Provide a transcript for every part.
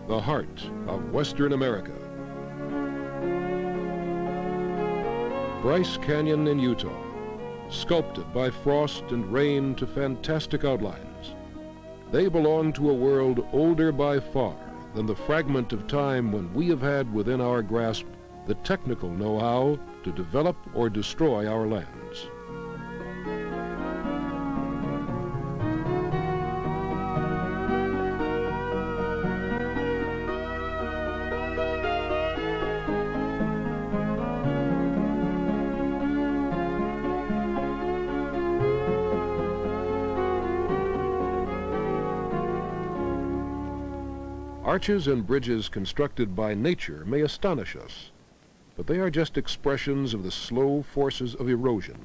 the heart of Western America. Bryce Canyon in Utah, sculpted by frost and rain to fantastic outlines. They belong to a world older by far than the fragment of time when we have had within our grasp the technical know-how to develop or destroy our lands. Arches and bridges constructed by nature may astonish us, but they are just expressions of the slow forces of erosion.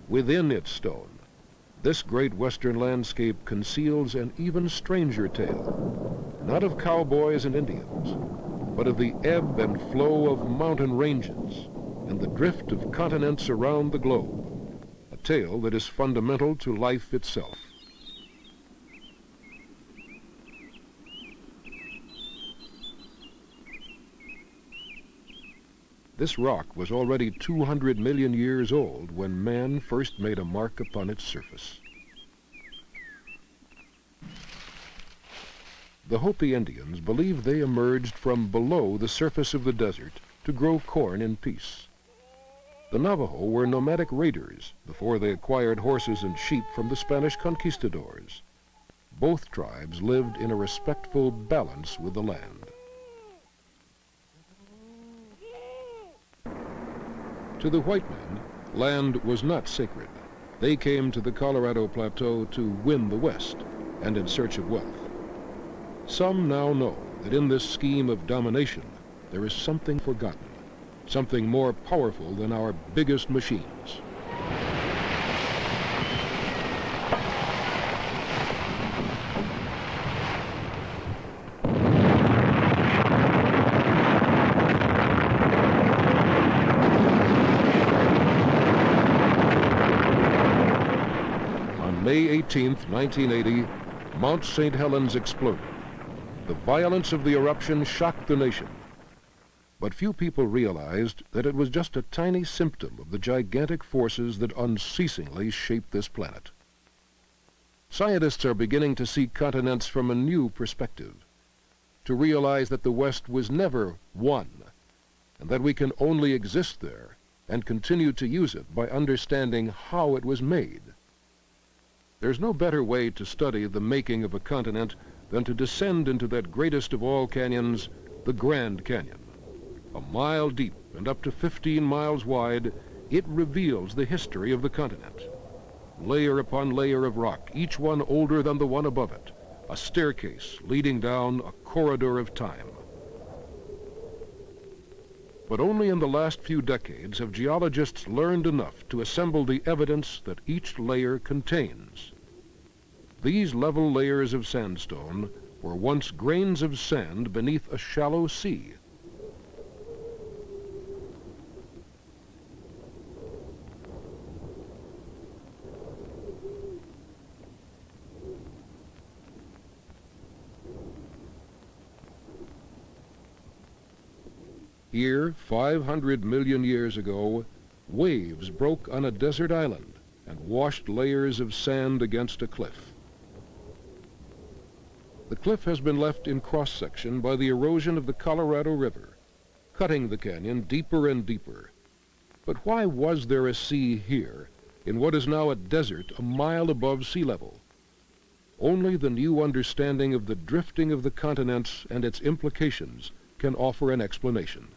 Within its stone, this great western landscape conceals an even stranger tale, not of cowboys and Indians, but of the ebb and flow of mountain ranges and the drift of continents around the globe, a tale that is fundamental to life itself. This rock was already 200 million years old when man first made a mark upon its surface. The Hopi Indians believed they emerged from below the surface of the desert to grow corn in peace. The Navajo were nomadic raiders before they acquired horses and sheep from the Spanish conquistadors. Both tribes lived in a respectful balance with the land. To the white men, land was not sacred. They came to the Colorado Plateau to win the West and in search of wealth. Some now know that in this scheme of domination, there is something forgotten, something more powerful than our biggest machines. May 18, 1980, Mount St. Helens exploded. The violence of the eruption shocked the nation. But few people realized that it was just a tiny symptom of the gigantic forces that unceasingly shape this planet. Scientists are beginning to see continents from a new perspective, to realize that the West was never one, and that we can only exist there and continue to use it by understanding how it was made. There's no better way to study the making of a continent than to descend into that greatest of all canyons, the Grand Canyon. A mile deep and up to 15 miles wide, it reveals the history of the continent. Layer upon layer of rock, each one older than the one above it, a staircase leading down a corridor of time. But only in the last few decades have geologists learned enough to assemble the evidence that each layer contains. These level layers of sandstone were once grains of sand beneath a shallow sea. Here, 500 million years ago, waves broke on a desert island and washed layers of sand against a cliff. The cliff has been left in cross-section by the erosion of the Colorado River, cutting the canyon deeper and deeper. But why was there a sea here, in what is now a desert a mile above sea level? Only the new understanding of the drifting of the continents and its implications can offer an explanation.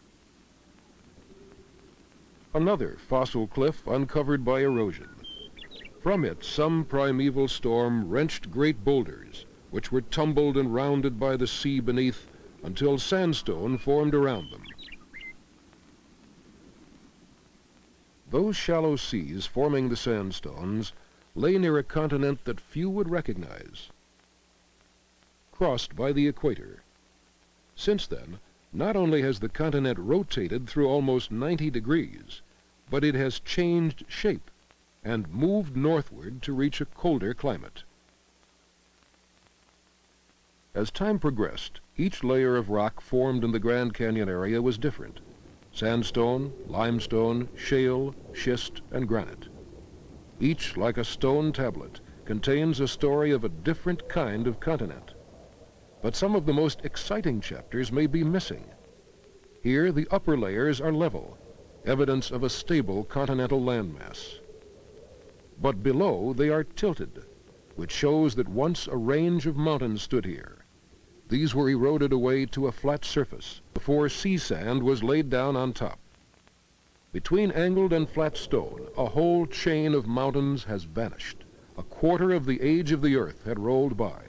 Another fossil cliff uncovered by erosion. From it, some primeval storm wrenched great boulders, which were tumbled and rounded by the sea beneath until sandstone formed around them. Those shallow seas forming the sandstones lay near a continent that few would recognize, crossed by the equator. Since then, not only has the continent rotated through almost 90 degrees, but it has changed shape and moved northward to reach a colder climate. As time progressed, Each layer of rock formed in the Grand Canyon area was different: sandstone, limestone, shale, schist, and granite. Each, like a stone tablet, contains a story of a different kind of continent. But some of the most exciting chapters may be missing. Here, the upper layers are level, evidence of a stable continental landmass. But below, they are tilted, which shows that once a range of mountains stood here. These were eroded away to a flat surface before sea sand was laid down on top. Between angled and flat stone, a whole chain of mountains has vanished. A quarter of the age of the earth had rolled by.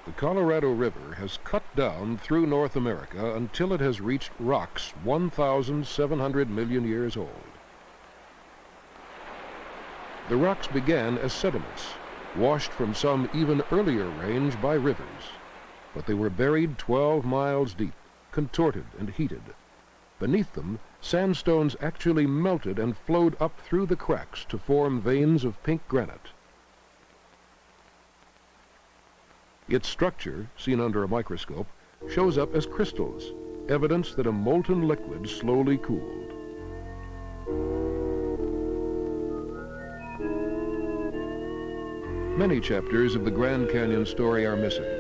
The Colorado River has cut down through North America until it has reached rocks 1,700 million years old. The rocks began as sediments, washed from some even earlier range by rivers, but they were buried 12 miles deep, contorted and heated. Beneath them, sandstones actually melted and flowed up through the cracks to form veins of pink granite. Its structure, seen under a microscope, shows up as crystals, evidence that a molten liquid slowly cooled. Many chapters of the Grand Canyon story are missing,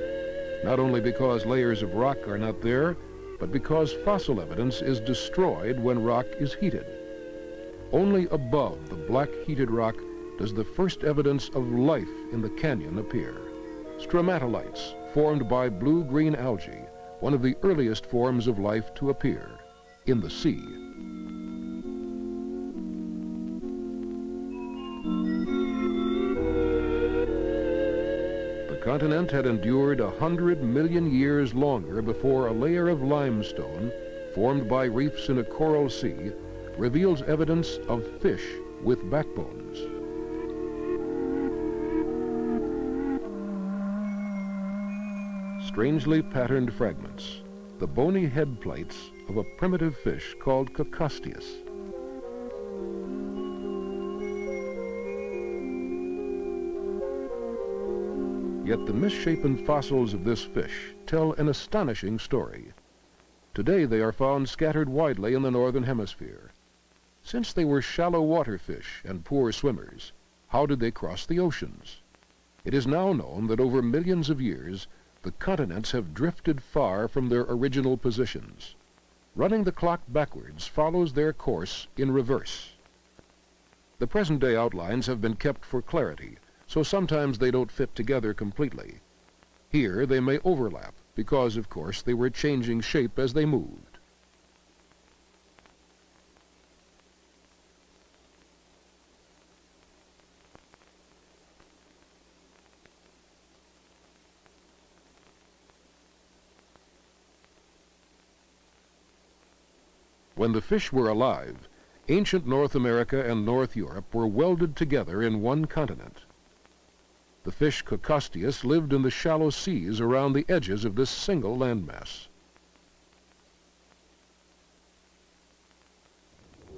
not only because layers of rock are not there, but because fossil evidence is destroyed when rock is heated. Only above the black heated rock does the first evidence of life in the canyon appear. Stromatolites formed by blue-green algae, one of the earliest forms of life to appear in the sea. The continent had endured 100 million years longer before a layer of limestone, formed by reefs in a coral sea, reveals evidence of fish with backbones. Strangely patterned fragments, the bony head plates of a primitive fish called Cocosteus. Yet the misshapen fossils of this fish tell an astonishing story. Today they are found scattered widely in the northern hemisphere. Since they were shallow water fish and poor swimmers, how did they cross the oceans? It is now known that over millions of years, the continents have drifted far from their original positions. Running the clock backwards follows their course in reverse. The present-day outlines have been kept for clarity, so sometimes they don't fit together completely. Here they may overlap, because, of course, they were changing shape as they moved. When the fish were alive, ancient North America and North Europe were welded together in one continent. The fish Cocosteus lived in the shallow seas around the edges of this single landmass.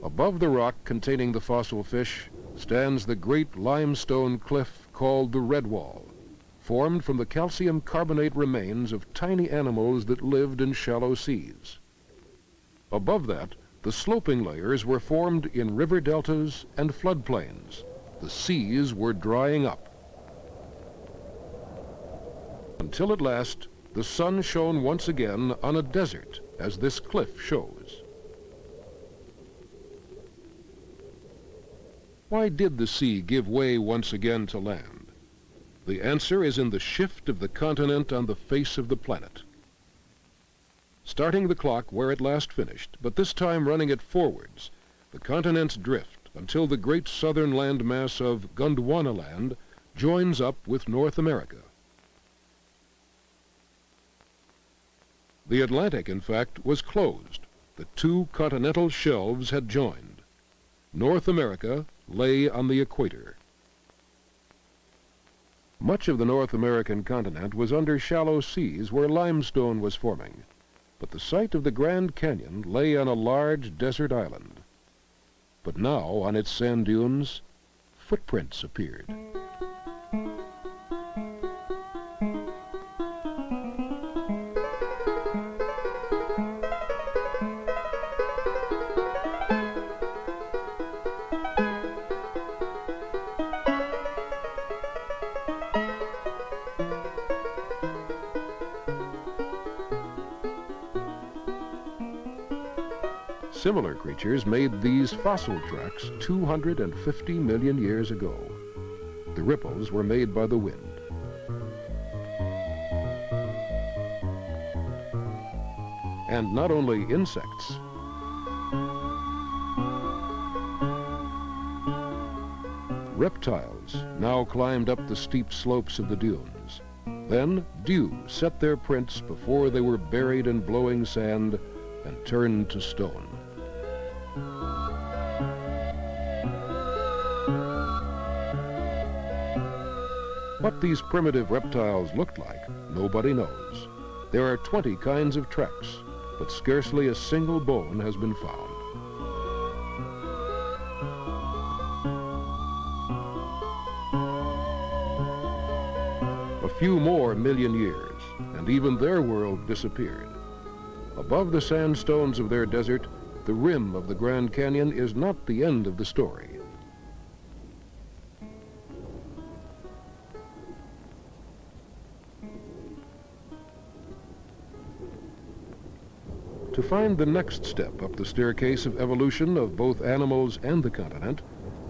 Above the rock containing the fossil fish stands the great limestone cliff called the Red Wall, formed from the calcium carbonate remains of tiny animals that lived in shallow seas. Above that, the sloping layers were formed in river deltas and floodplains. The seas were drying up. Until at last, the sun shone once again on a desert, as this cliff shows. Why did the sea give way once again to land? The answer is in the shift of the continent on the face of the planet. Starting the clock where it last finished, but this time running it forwards, the continents drift until the great southern landmass of Gondwanaland joins up with North America. The Atlantic, in fact, was closed. The two continental shelves had joined. North America lay on the equator. Much of the North American continent was under shallow seas where limestone was forming, but the site of the Grand Canyon lay on a large desert island. But now, on its sand dunes, footprints appeared. Similar creatures made these fossil tracks 250 million years ago. The ripples were made by the wind. And not only insects. Reptiles now climbed up the steep slopes of the dunes. Then dew set their prints before they were buried in blowing sand and turned to stone. What these primitive reptiles looked like, nobody knows. There are 20 kinds of tracks, but scarcely a single bone has been found. A few more million years, and even their world disappeared. Above the sandstones of their desert, the rim of the Grand Canyon is not the end of the story. To find the next step up the staircase of evolution of both animals and the continent,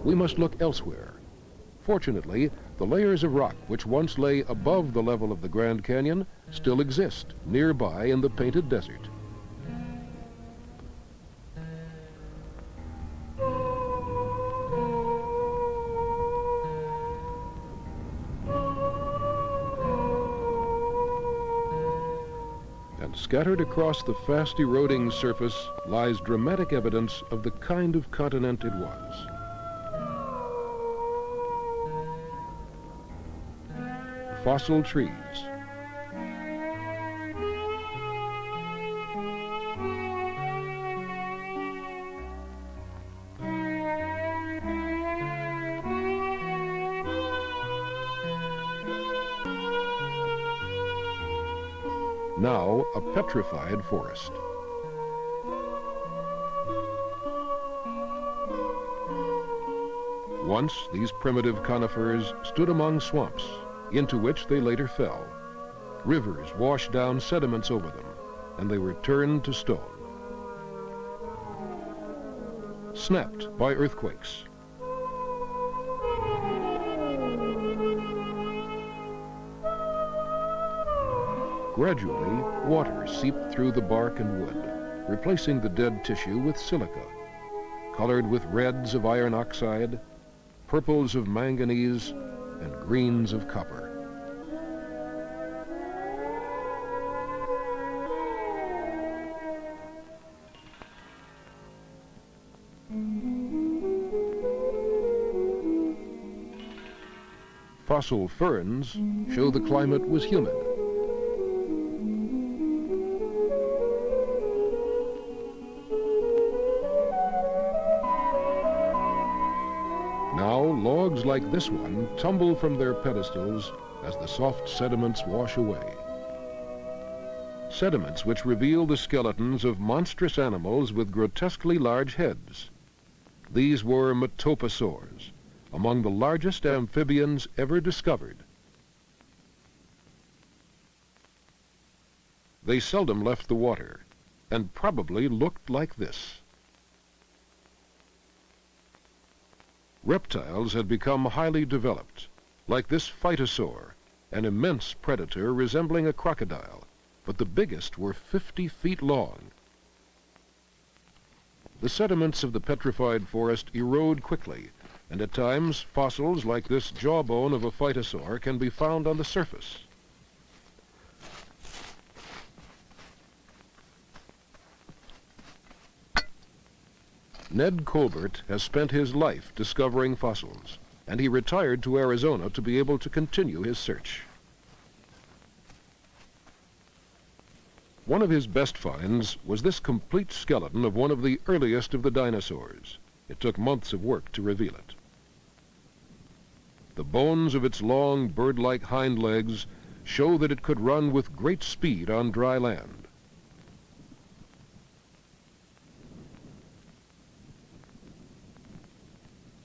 we must look elsewhere. Fortunately, the layers of rock which once lay above the level of the Grand Canyon still exist nearby in the Painted Desert. And scattered across the fast-eroding surface lies dramatic evidence of the kind of continent it was. Fossil trees. Now a petrified forest. Once these primitive conifers stood among swamps, into which they later fell. Rivers washed down sediments over them, and they were turned to stone. Snapped by earthquakes. Gradually, water seeped through the bark and wood, replacing the dead tissue with silica, colored with reds of iron oxide, purples of manganese, and greens of copper. Fossil ferns show the climate was humid. Now, logs like this one tumble from their pedestals as the soft sediments wash away. Sediments which reveal the skeletons of monstrous animals with grotesquely large heads. These were metoposaurs, among the largest amphibians ever discovered. They seldom left the water, and probably looked like this. Reptiles had become highly developed, like this phytosaur, an immense predator resembling a crocodile, but the biggest were 50 feet long. The sediments of the petrified forest erode quickly, and at times fossils like this jawbone of a phytosaur can be found on the surface. Ned Colbert has spent his life discovering fossils, and he retired to Arizona to be able to continue his search. One of his best finds was this complete skeleton of one of the earliest of the dinosaurs. It took months of work to reveal it. The bones of its long, bird-like hind legs show that it could run with great speed on dry land.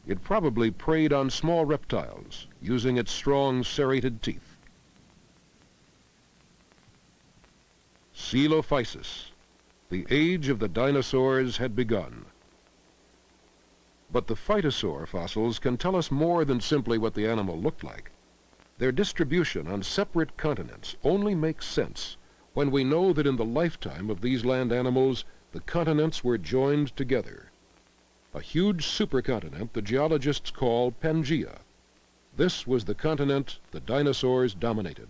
It probably preyed on small reptiles, using its strong serrated teeth. Coelophysis, The age of the dinosaurs had begun. But the phytosaur fossils can tell us more than simply what the animal looked like. Their distribution on separate continents only makes sense when we know that in the lifetime of these land animals, the continents were joined together. A huge supercontinent the geologists call Pangaea. This was the continent the dinosaurs dominated.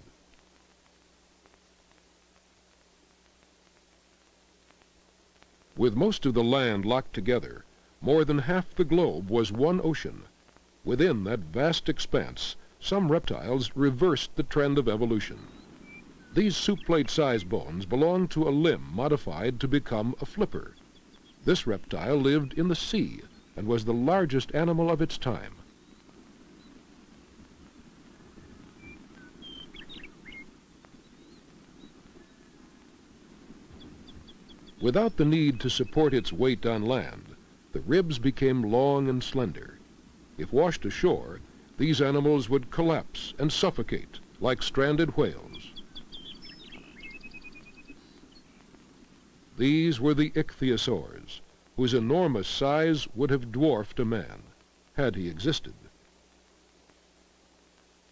With most of the land locked together, more than half the globe was one ocean. Within that vast expanse, some reptiles reversed the trend of evolution. These soup plate-sized bones belonged to a limb modified to become a flipper. This reptile lived in the sea and was the largest animal of its time. Without the need to support its weight on land, the ribs became long and slender. If washed ashore, these animals would collapse and suffocate like stranded whales. These were the ichthyosaurs, whose enormous size would have dwarfed a man, had he existed.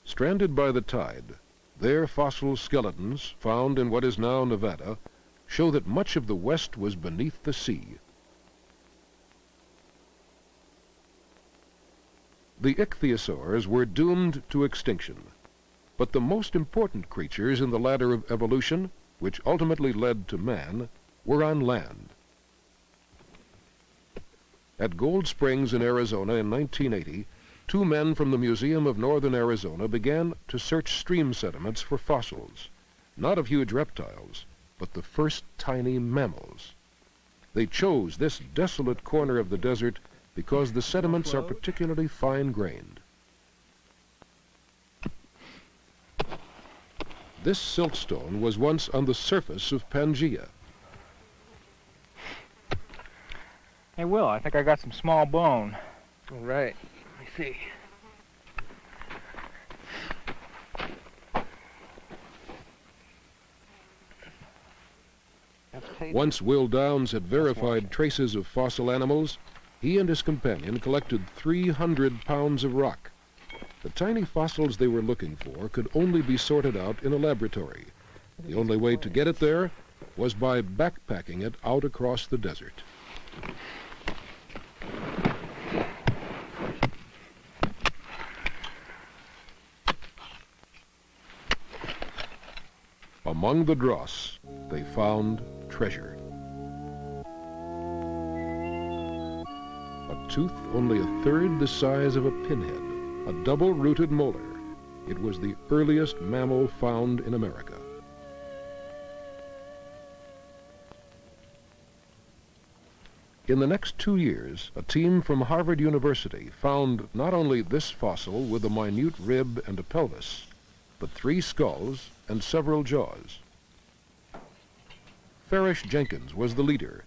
Stranded by the tide, their fossil skeletons, found in what is now Nevada, show that much of the West was beneath the sea. The ichthyosaurs were doomed to extinction, but the most important creatures in the ladder of evolution, which ultimately led to man, were on land. At Gold Springs in Arizona in 1980, 2 men from the Museum of Northern Arizona began to search stream sediments for fossils, not of huge reptiles, but the first tiny mammals. They chose this desolate corner of the desert because the sediments are particularly fine-grained. This siltstone was once on the surface of Pangaea. Hey, Will, I think I got some small bone. All right, let me see. Once Will Downs had verified traces of fossil animals, he and his companion collected 300 pounds of rock. The tiny fossils they were looking for could only be sorted out in a laboratory. The only way to get it there was by backpacking it out across the desert. Among the dross, they found treasure. A tooth only a third the size of a pinhead, a double-rooted molar. It was the earliest mammal found in America. In the next 2 years, a team from Harvard University found not only this fossil with a minute rib and a pelvis, but 3 skulls and several jaws. Farish Jenkins was the leader,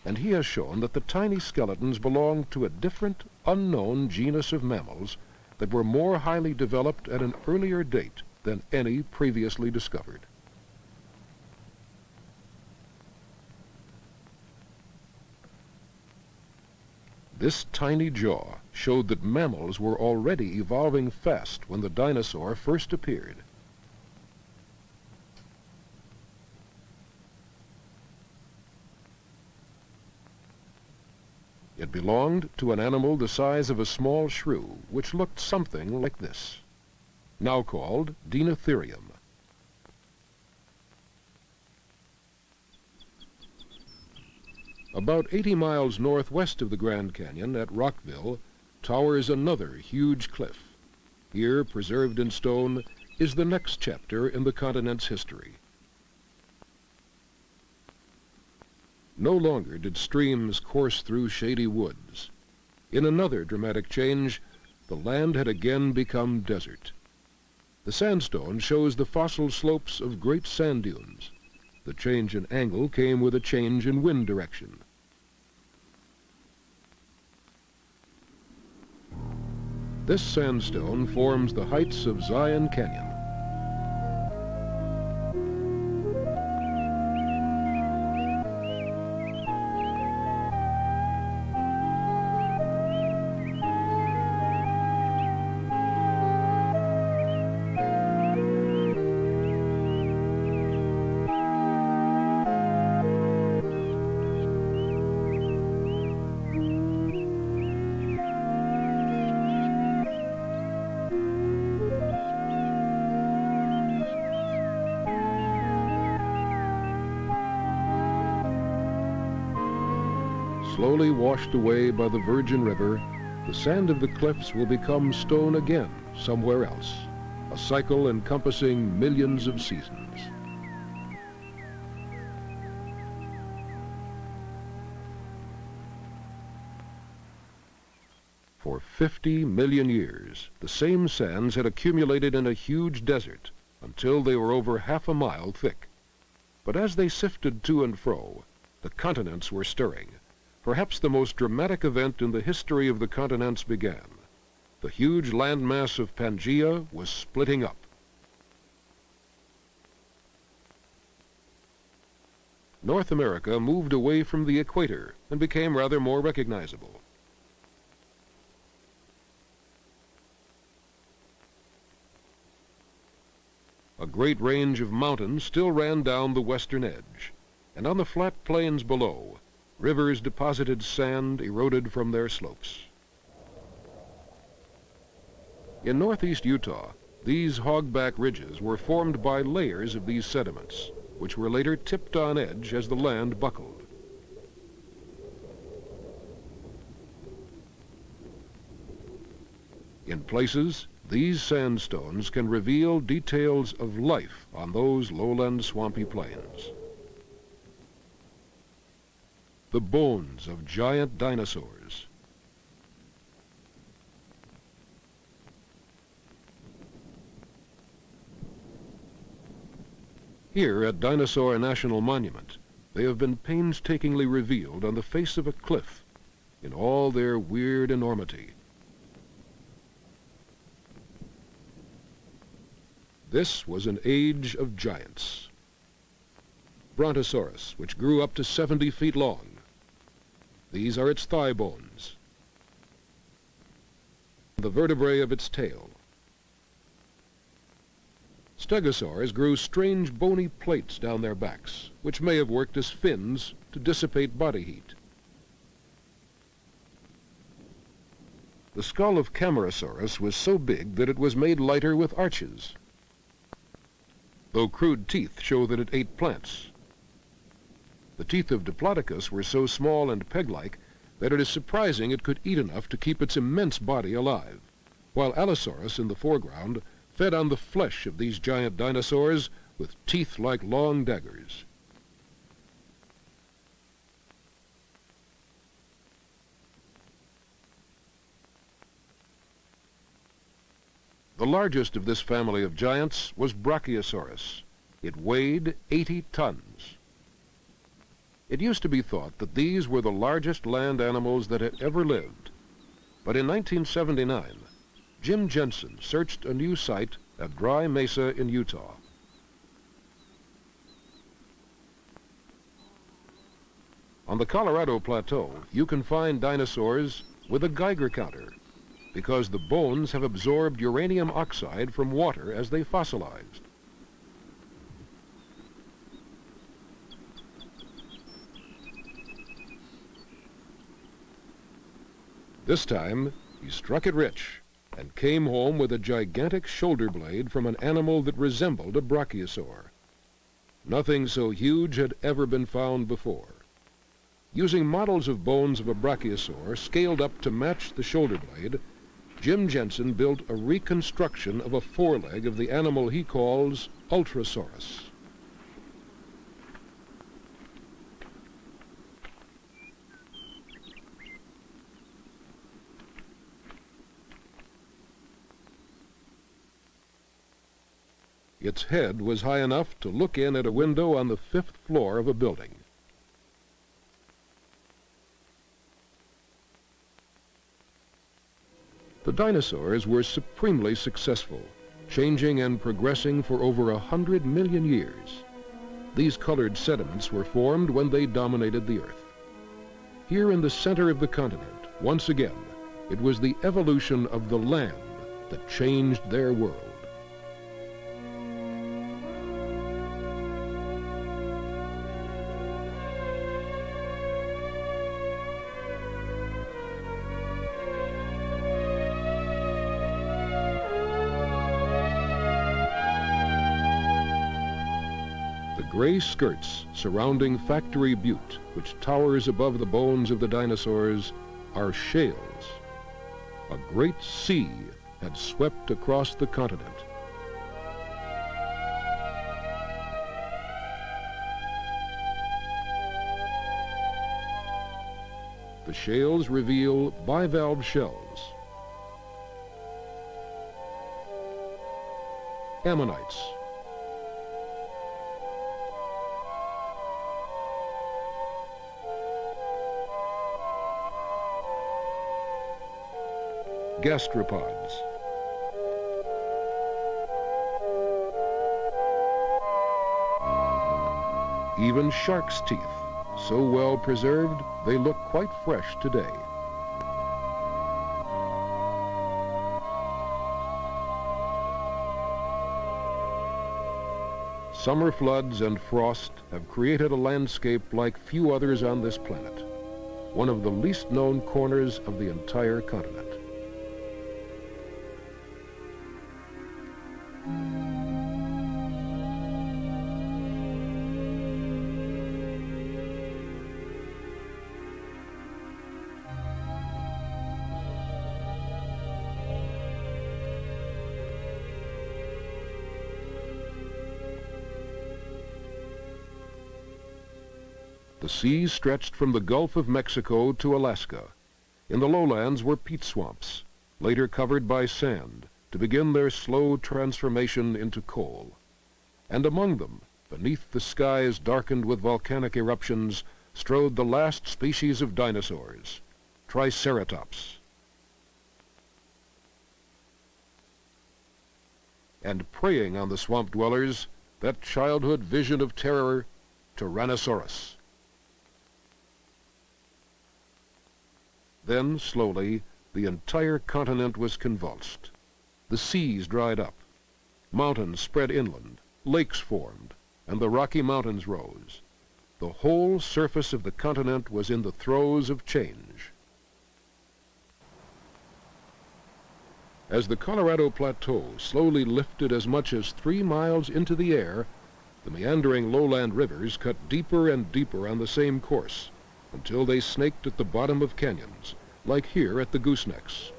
and he has shown that the tiny skeletons belonged to a different, unknown genus of mammals that were more highly developed at an earlier date than any previously discovered. This tiny jaw showed that mammals were already evolving fast when the dinosaur first appeared. It belonged to an animal the size of a small shrew, which looked something like this, now called Dinotherium. About 80 miles northwest of the Grand Canyon, at Rockville, towers another huge cliff. Here, preserved in stone, is the next chapter in the continent's history. No longer did streams course through shady woods. In another dramatic change, the land had again become desert. The sandstone shows the fossil slopes of great sand dunes. The change in angle came with a change in wind direction. This sandstone forms the heights of Zion Canyon. Slowly washed away by the Virgin River, the sand of the cliffs will become stone again somewhere else, a cycle encompassing millions of seasons. For 50 million years, the same sands had accumulated in a huge desert until they were over half a mile thick. But as they sifted to and fro, the continents were stirring. Perhaps the most dramatic event in the history of the continents began. The huge landmass of Pangaea was splitting up. North America moved away from the equator and became rather more recognizable. A great range of mountains still ran down the western edge, and on the flat plains below, rivers deposited sand eroded from their slopes. In northeast Utah, these hogback ridges were formed by layers of these sediments, which were later tipped on edge as the land buckled. In places, these sandstones can reveal details of life on those lowland swampy plains. The bones of giant dinosaurs. Here at Dinosaur National Monument, they have been painstakingly revealed on the face of a cliff in all their weird enormity. This was an age of giants. Brontosaurus, which grew up to 70 feet long. These are its thigh bones, the vertebrae of its tail. Stegosaurs grew strange bony plates down their backs, which may have worked as fins to dissipate body heat. The skull of Camarasaurus was so big that it was made lighter with arches, though crude teeth show that it ate plants. The teeth of Diplodocus were so small and peg-like that it is surprising it could eat enough to keep its immense body alive, while Allosaurus in the foreground fed on the flesh of these giant dinosaurs with teeth like long daggers. The largest of this family of giants was Brachiosaurus. It weighed 80 tons. It used to be thought that these were the largest land animals that had ever lived. But in 1979, Jim Jensen searched a new site at Dry Mesa in Utah. On the Colorado Plateau, you can find dinosaurs with a Geiger counter, because the bones have absorbed uranium oxide from water as they fossilized. This time, he struck it rich and came home with a gigantic shoulder blade from an animal that resembled a brachiosaur. Nothing so huge had ever been found before. Using models of bones of a brachiosaur scaled up to match the shoulder blade, Jim Jensen built a reconstruction of a foreleg of the animal he calls Ultrasaurus. Its head was high enough to look in at a window on the 5th floor of a building. The dinosaurs were supremely successful, changing and progressing for over 100 million years. These colored sediments were formed when they dominated the Earth. Here in the center of the continent, once again, it was the evolution of the land that changed their world. The gray skirts surrounding Factory Butte, which towers above the bones of the dinosaurs, are shales. A great sea had swept across the continent. The shales reveal bivalve shells, ammonites, gastropods, even shark's teeth, so well preserved they look quite fresh today. Summer floods and frost have created a landscape like few others on this planet, one of the least known corners of the entire continent. The seas stretched from the Gulf of Mexico to Alaska. In the lowlands were peat swamps, later covered by sand, to begin their slow transformation into coal. And among them, beneath the skies darkened with volcanic eruptions, strode the last species of dinosaurs, Triceratops. And preying on the swamp dwellers, that childhood vision of terror, Tyrannosaurus. Then, slowly, the entire continent was convulsed. The seas dried up. Mountains spread inland, lakes formed, and the Rocky Mountains rose. The whole surface of the continent was in the throes of change. As the Colorado Plateau slowly lifted as much as 3 miles into the air, the meandering lowland rivers cut deeper and deeper on the same course, until they snaked at the bottom of canyons, like here at the Goosenecks.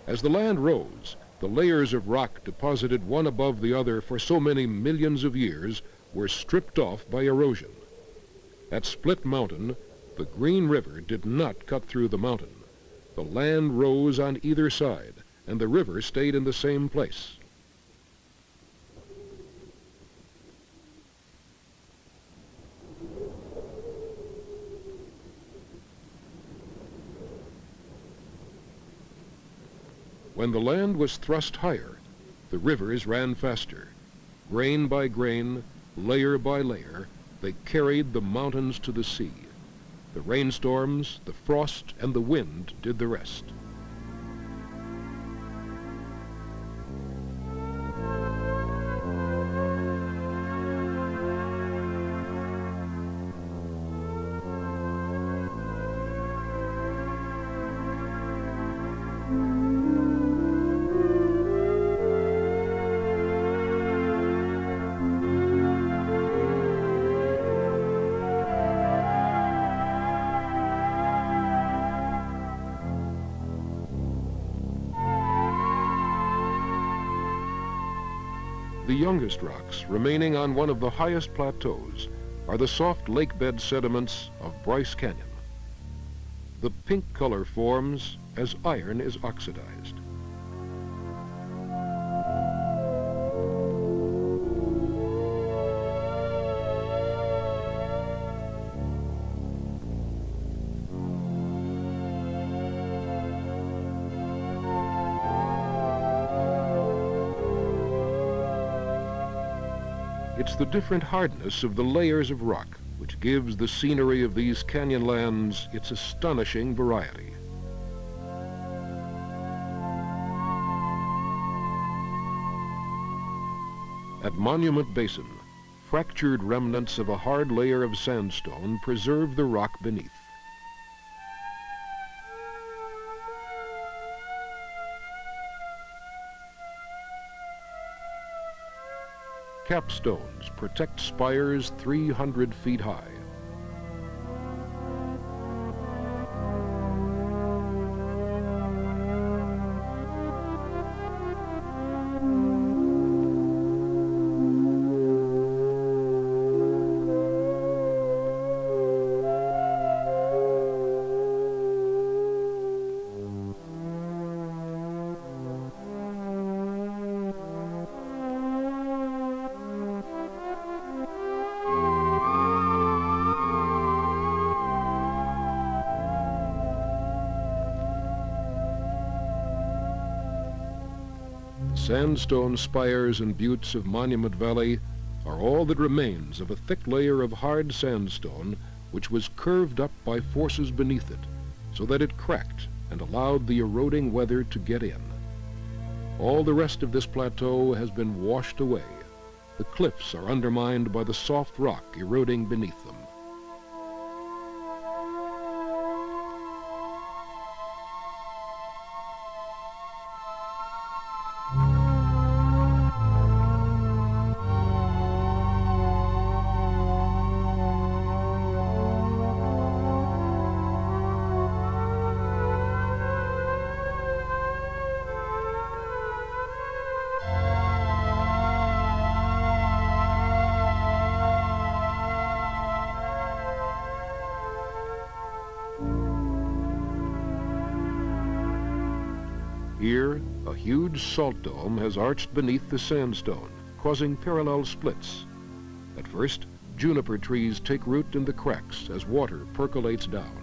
As the land rose, the layers of rock deposited one above the other for so many millions of years were stripped off by erosion. At Split Mountain, the Green River did not cut through the mountain. The land rose on either side, and the river stayed in the same place. When the land was thrust higher, the rivers ran faster. Grain by grain, layer by layer, they carried the mountains to the sea. The rainstorms, the frost, and the wind did the rest. The youngest rocks remaining on one of the highest plateaus are the soft lakebed sediments of Bryce Canyon. The pink color forms as iron is oxidized. It's the different hardness of the layers of rock which gives the scenery of these canyon lands its astonishing variety. At Monument Basin, fractured remnants of a hard layer of sandstone preserve the rock beneath. capstones protect spires 300 feet high. Sandstone spires and buttes of Monument Valley are all that remains of a thick layer of hard sandstone which was curved up by forces beneath it, so that it cracked and allowed the eroding weather to get in. All the rest of this plateau has been washed away. The cliffs are undermined by the soft rock eroding beneath them. Here, a huge salt dome has arched beneath the sandstone, causing parallel splits. At first, juniper trees take root in the cracks as water percolates down.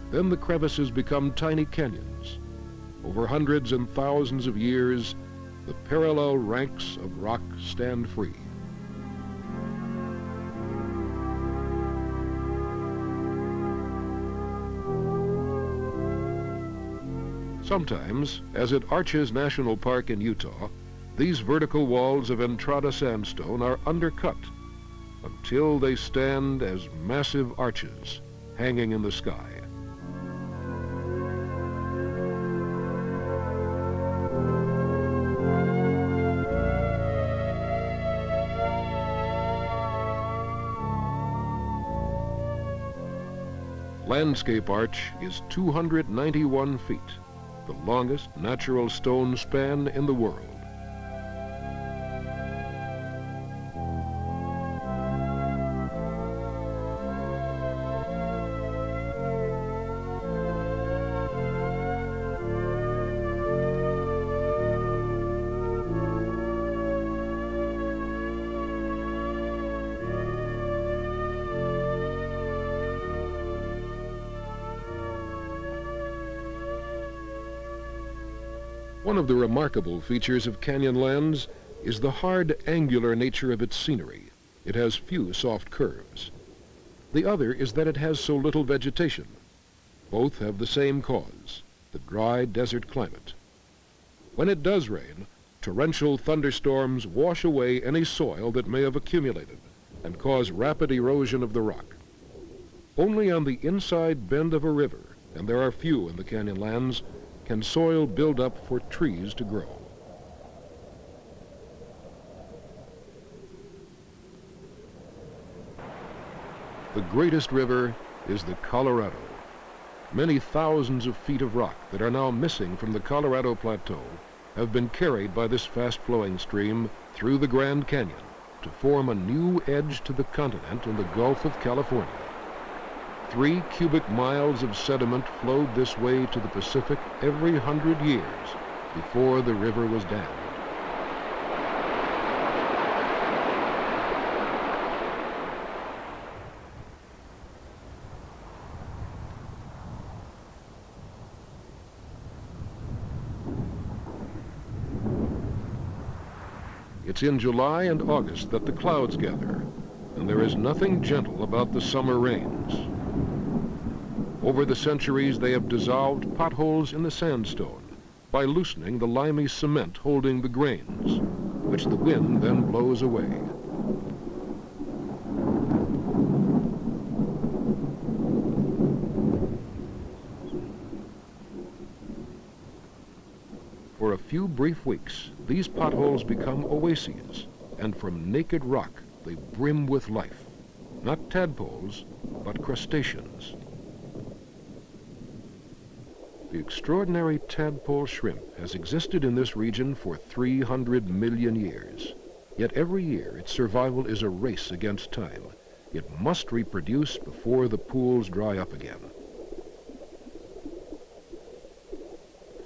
Then the crevices become tiny canyons. Over hundreds and thousands of years, the parallel ranks of rock stand free. Sometimes, as at Arches National Park in Utah, these vertical walls of Entrada sandstone are undercut until they stand as massive arches hanging in the sky. Landscape Arch is 291 feet. The longest natural stone span in the world. One of the remarkable features of Canyonlands is the hard, angular nature of its scenery. It has few soft curves. The other is that it has so little vegetation. Both have the same cause, the dry desert climate. When it does rain, torrential thunderstorms wash away any soil that may have accumulated and cause rapid erosion of the rock. Only on the inside bend of a river, and there are few in the Canyonlands, can soil build up for trees to grow. The greatest river is the Colorado. Many thousands of feet of rock that are now missing from the Colorado Plateau have been carried by this fast-flowing stream through the Grand Canyon to form a new edge to the continent in the Gulf of California. 3 cubic miles of sediment flowed this way to the Pacific every 100 years before the river was dammed. It's in July and August that the clouds gather, and there is nothing gentle about the summer rains. Over the centuries, they have dissolved potholes in the sandstone by loosening the limy cement holding the grains, which the wind then blows away. For a few brief weeks, these potholes become oases and from naked rock they brim with life. Not tadpoles, but crustaceans. The extraordinary tadpole shrimp has existed in this region for 300 million years. Yet every year its survival is a race against time. It must reproduce before the pools dry up again.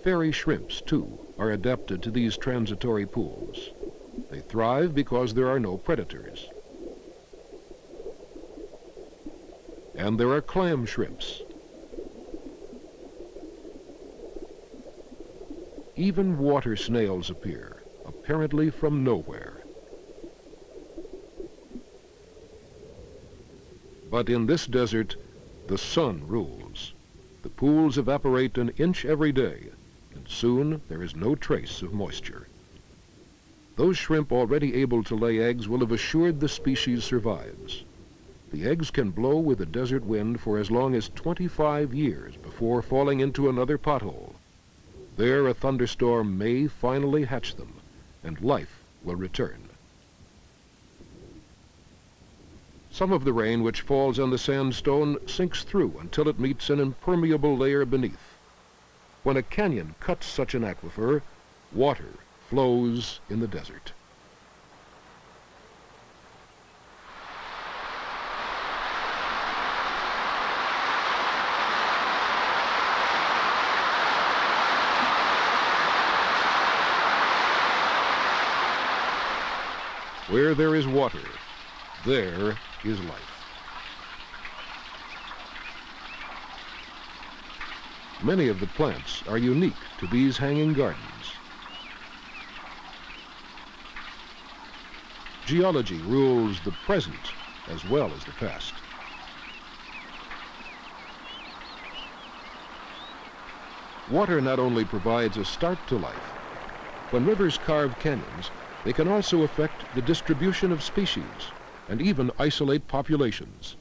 Fairy shrimps, too, are adapted to these transitory pools. They thrive because there are no predators. And there are clam shrimps. Even water snails appear, apparently from nowhere. But in this desert, the sun rules. The pools evaporate an inch every day, and soon there is no trace of moisture. Those shrimp already able to lay eggs will have assured the species survives. The eggs can blow with the desert wind for as long as 25 years before falling into another pothole. There a thunderstorm may finally hatch them, and life will return. Some of the rain which falls on the sandstone sinks through until it meets an impermeable layer beneath. When a canyon cuts such an aquifer, water flows in the desert. Where there is water, there is life. Many of the plants are unique to these hanging gardens. Geology rules the present as well as the past. Water not only provides a start to life. When rivers carve canyons, they can also affect the distribution of species and even isolate populations.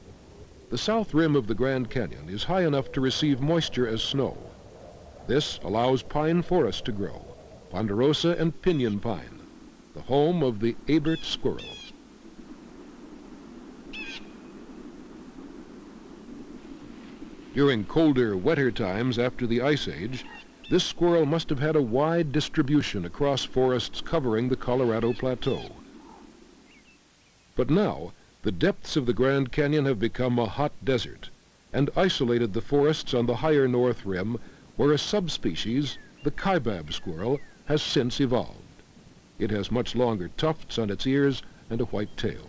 The south rim of the Grand Canyon is high enough to receive moisture as snow. This allows pine forest to grow, ponderosa and pinyon pine, the home of the Abert squirrel. During colder, wetter times after the Ice Age, this squirrel must have had a wide distribution across forests covering the Colorado Plateau. But now, the depths of the Grand Canyon have become a hot desert and isolated the forests on the higher north rim, where a subspecies, the kaibab squirrel, has since evolved. It has much longer tufts on its ears and a white tail.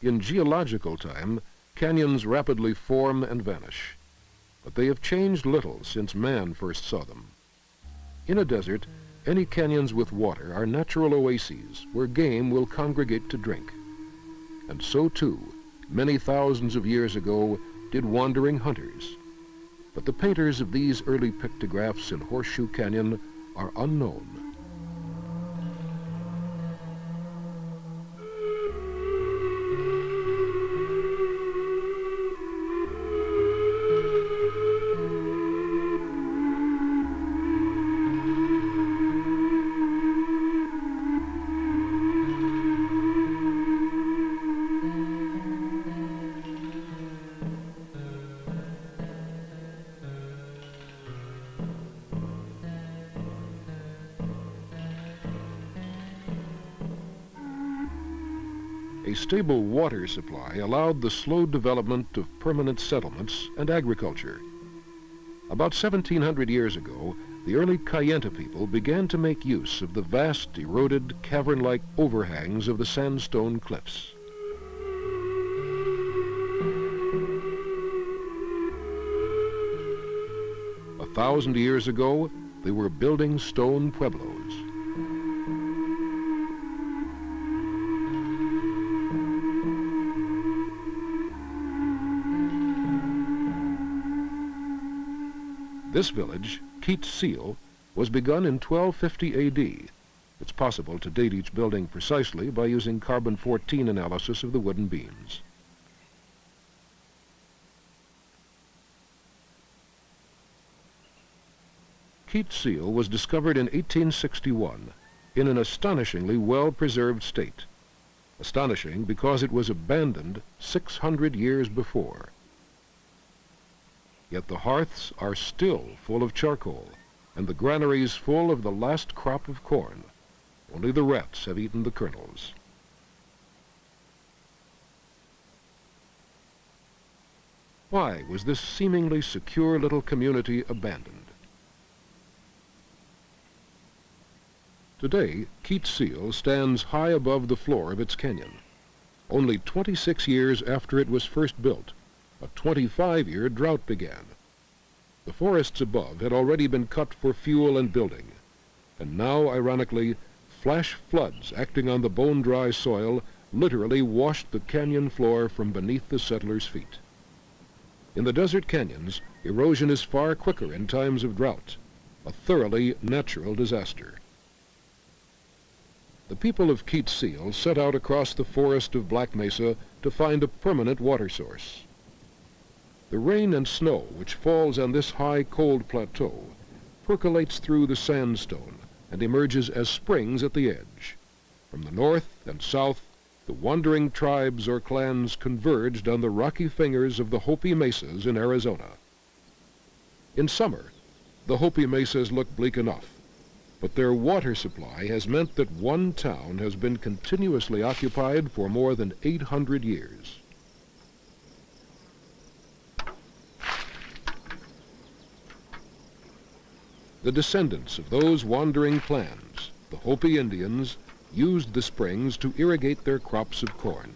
In geological time, canyons rapidly form and vanish, but they have changed little since man first saw them. In a desert, any canyons with water are natural oases where game will congregate to drink. And so too, many thousands of years ago, did wandering hunters. But the painters of these early pictographs in Horseshoe Canyon are unknown. A stable water supply allowed the slow development of permanent settlements and agriculture. About 1,700 years ago, the early Kayenta people began to make use of the vast, eroded, cavern-like overhangs of the sandstone cliffs. A 1,000 years ago, they were building stone pueblos. This village, Keet Seal, was begun in 1250 A.D. It's possible to date each building precisely by using carbon-14 analysis of the wooden beams. Keat seal was discovered in 1861 in an astonishingly well-preserved state. Astonishing because it was abandoned 600 years before. Yet the hearths are still full of charcoal, and the granaries full of the last crop of corn. Only the rats have eaten the kernels. Why was this seemingly secure little community abandoned? Today, Keat seal stands high above the floor of its canyon. Only 26 years after it was first built, a 25-year drought began. The forests above had already been cut for fuel and building, and now, ironically, flash floods acting on the bone-dry soil literally washed the canyon floor from beneath the settlers' feet. In the desert canyons, erosion is far quicker in times of drought, a thoroughly natural disaster. The people of Keat seal set out across the forest of Black Mesa to find a permanent water source. The rain and snow which falls on this high, cold plateau percolates through the sandstone and emerges as springs at the edge. From the north and south, the wandering tribes or clans converged on the rocky fingers of the Hopi mesas in Arizona. In summer, the Hopi mesas look bleak enough, but their water supply has meant that one town has been continuously occupied for more than 800 years. The descendants of those wandering clans, the Hopi Indians, used the springs to irrigate their crops of corn.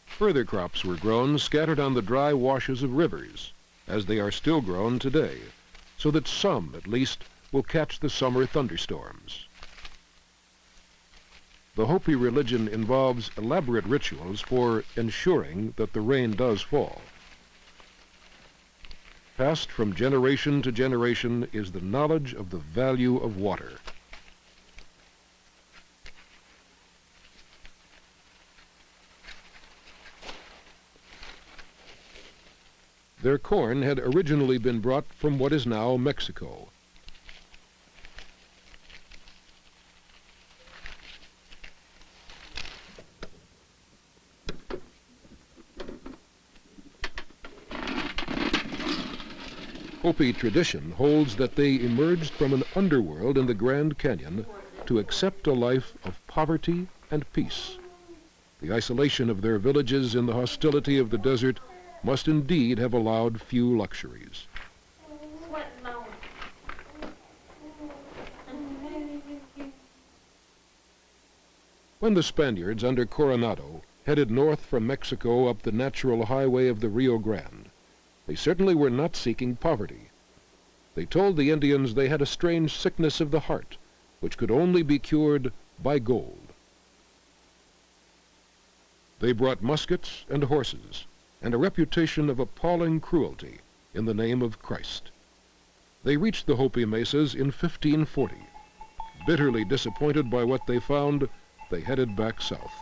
Further crops were grown scattered on the dry washes of rivers, as they are still grown today, so that some, at least, will catch the summer thunderstorms. The Hopi religion involves elaborate rituals for ensuring that the rain does fall. Passed from generation to generation is the knowledge of the value of water. Their corn had originally been brought from what is now Mexico. Hopi tradition holds that they emerged from an underworld in the Grand Canyon to accept a life of poverty and peace. The isolation of their villages in the hostility of the desert must indeed have allowed few luxuries. When the Spaniards under Coronado headed north from Mexico up the natural highway of the Rio Grande, they certainly were not seeking poverty. They told the Indians they had a strange sickness of the heart, which could only be cured by gold. They brought muskets and horses, and a reputation of appalling cruelty in the name of Christ. They reached the Hopi mesas in 1540. Bitterly disappointed by what they found, they headed back south.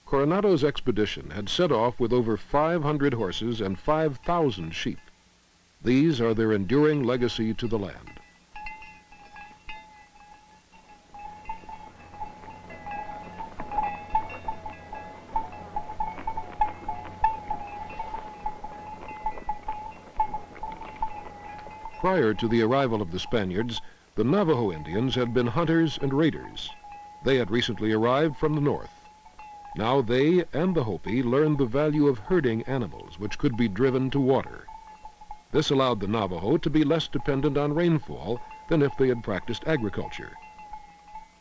Coronado's expedition had set off with over 500 horses and 5,000 sheep. These are their enduring legacy to the land. Prior to the arrival of the Spaniards, the Navajo Indians had been hunters and raiders. They had recently arrived from the north. Now they and the Hopi learned the value of herding animals which could be driven to water. This allowed the Navajo to be less dependent on rainfall than if they had practiced agriculture.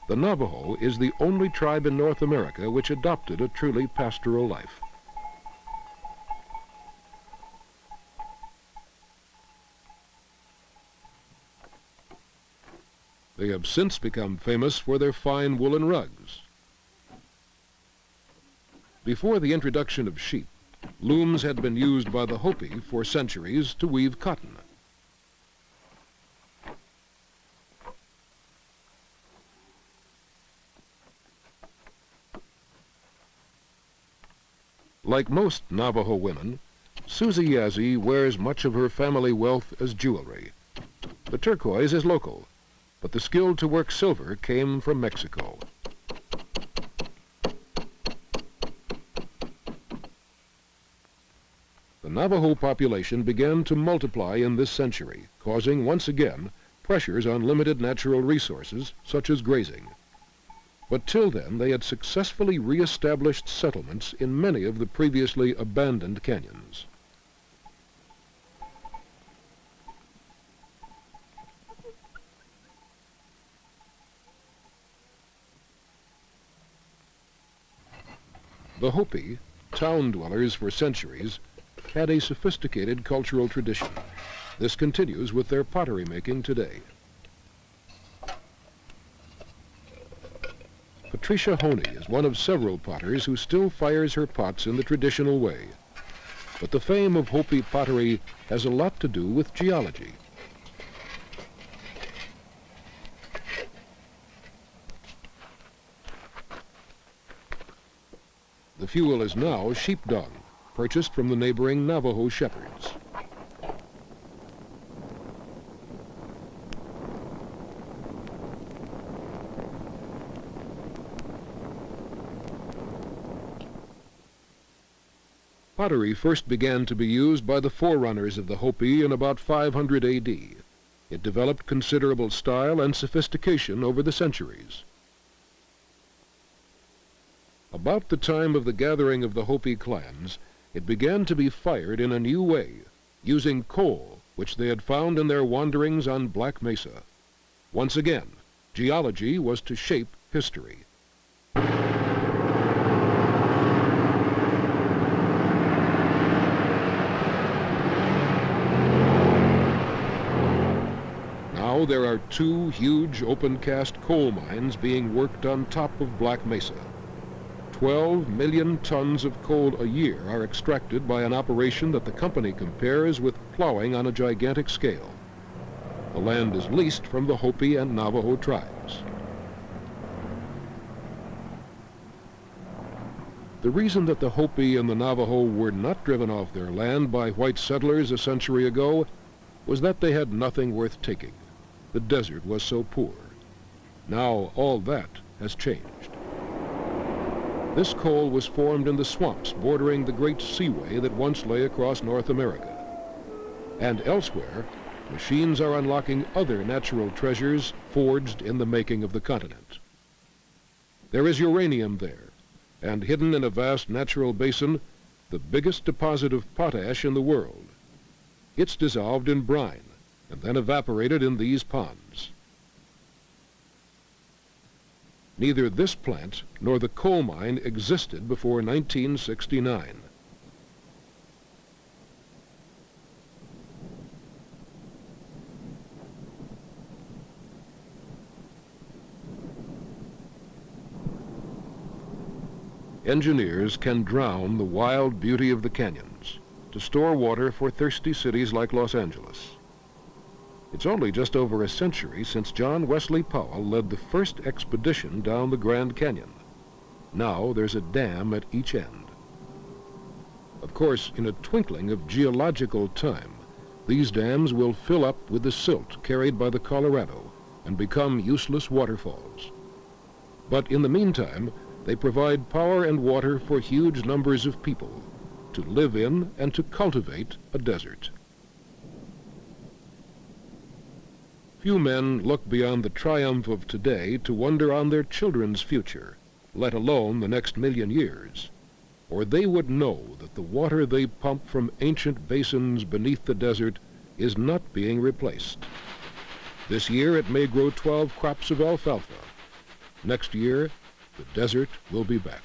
The Navajo is the only tribe in North America which adopted a truly pastoral life. They have since become famous for their fine woolen rugs. Before the introduction of sheep, Looms had been used by the Hopi for centuries to weave cotton. Like most Navajo women, Susie Yazzie wears much of her family wealth as jewelry. The turquoise is local, but the skill to work silver came from Mexico. The Navajo population began to multiply in this century, causing once again pressures on limited natural resources such as grazing. But till then they had successfully re-established settlements in many of the previously abandoned canyons. The Hopi, town dwellers for centuries, had a sophisticated cultural tradition. This continues with their pottery making today. Patricia Honey is one of several potters who still fires her pots in the traditional way. But the fame of Hopi pottery has a lot to do with geology. The fuel is now sheep dung, purchased from the neighboring Navajo shepherds. Pottery first began to be used by the forerunners of the Hopi in about 500 A.D. It developed considerable style and sophistication over the centuries. About the time of the gathering of the Hopi clans, it began to be fired in a new way, using coal, which they had found in their wanderings on Black Mesa. Once again, geology was to shape history. Now there are two huge open-cast coal mines being worked on top of Black Mesa. 12 million tons of coal a year are extracted by an operation that the company compares with plowing on a gigantic scale. The land is leased from the Hopi and Navajo tribes. The reason that the Hopi and the Navajo were not driven off their land by white settlers a century ago was that they had nothing worth taking. The desert was so poor. Now all that has changed. This coal was formed in the swamps bordering the great seaway that once lay across North America. And elsewhere, machines are unlocking other natural treasures forged in the making of the continent. There is uranium there, and hidden in a vast natural basin, the biggest deposit of potash in the world. It's dissolved in brine and then evaporated in these ponds. Neither this plant nor the coal mine existed before 1969. Engineers can drown the wild beauty of the canyons to store water for thirsty cities like Los Angeles. It's only just over a century since John Wesley Powell led the first expedition down the Grand Canyon. Now there's a dam at each end. Of course, in a twinkling of geological time, these dams will fill up with the silt carried by the Colorado and become useless waterfalls. But in the meantime, they provide power and water for huge numbers of people to live in and to cultivate a desert. Few men look beyond the triumph of today to wonder on their children's future, let alone the next million years, or they would know that the water they pump from ancient basins beneath the desert is not being replaced. This year it may grow 12 crops of alfalfa. Next year, the desert will be back.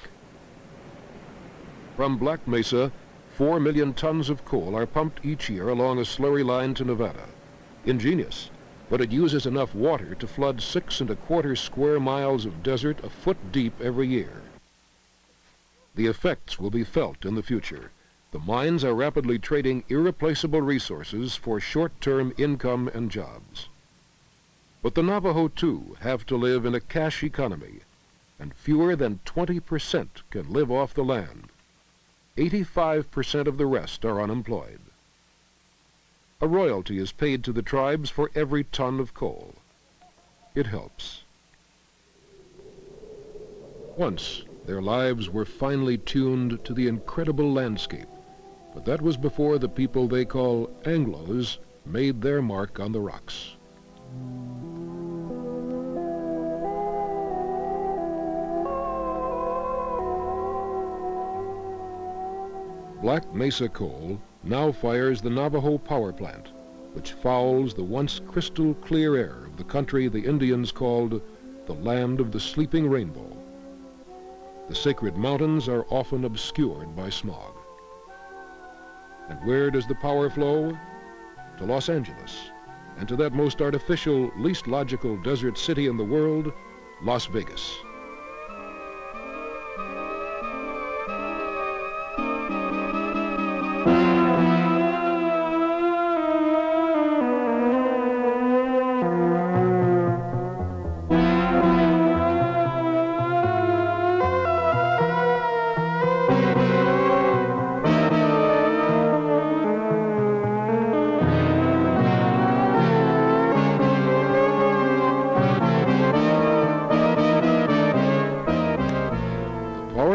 From Black Mesa, 4 million tons of coal are pumped each year along a slurry line to Nevada. Ingenious, but it uses enough water to flood 6 1/4 square miles of desert a foot deep every year. The effects will be felt in the future, The mines are rapidly trading irreplaceable resources for short-term income and jobs. But the Navajo, too, have to live in a cash economy, and fewer than 20% can live off the land. 85% of the rest are unemployed. A royalty is paid to the tribes for every ton of coal. It helps. Once, their lives were finely tuned to the incredible landscape, but that was before the people they call Anglos made their mark on the rocks. Black Mesa coal now fires the Navajo power plant, which fouls the once crystal clear air of the country the Indians called the land of the sleeping rainbow. The sacred mountains are often obscured by smog. And where does the power flow? To Los Angeles, and to that most artificial, least logical desert city in the world, Las Vegas.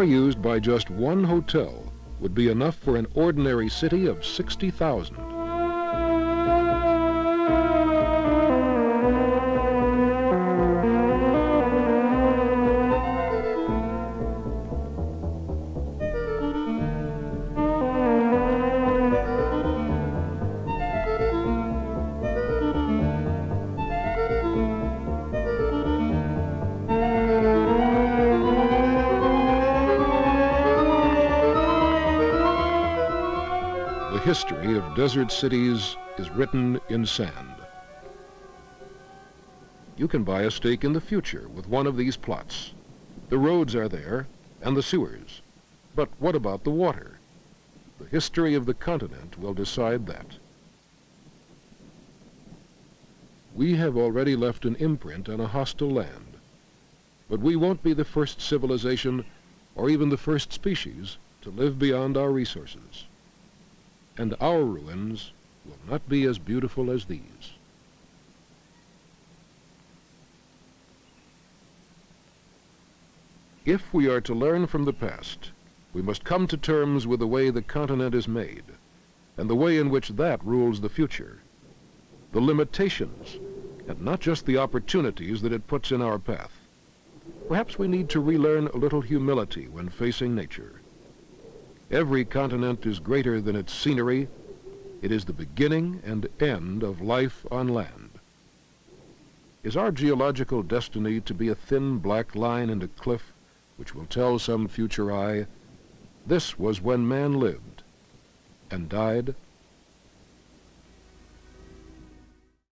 Used by just one hotel would be enough for an ordinary city of 60,000. The history of desert cities is written in sand. You can buy a stake in the future with one of these plots. The roads are there, and the sewers. But what about the water? The history of the continent will decide that. We have already left an imprint on a hostile land, but we won't be the first civilization, or even the first species, to live beyond our resources. And our ruins will not be as beautiful as these. If we are to learn from the past, we must come to terms with the way the continent is made, and the way in which that rules the future, the limitations, and not just the opportunities that it puts in our path. Perhaps we need to relearn a little humility when facing nature. Every continent is greater than its scenery. It is the beginning and end of life on land. Is our geological destiny to be a thin black line and a cliff which will tell some future eye, this was when man lived and died?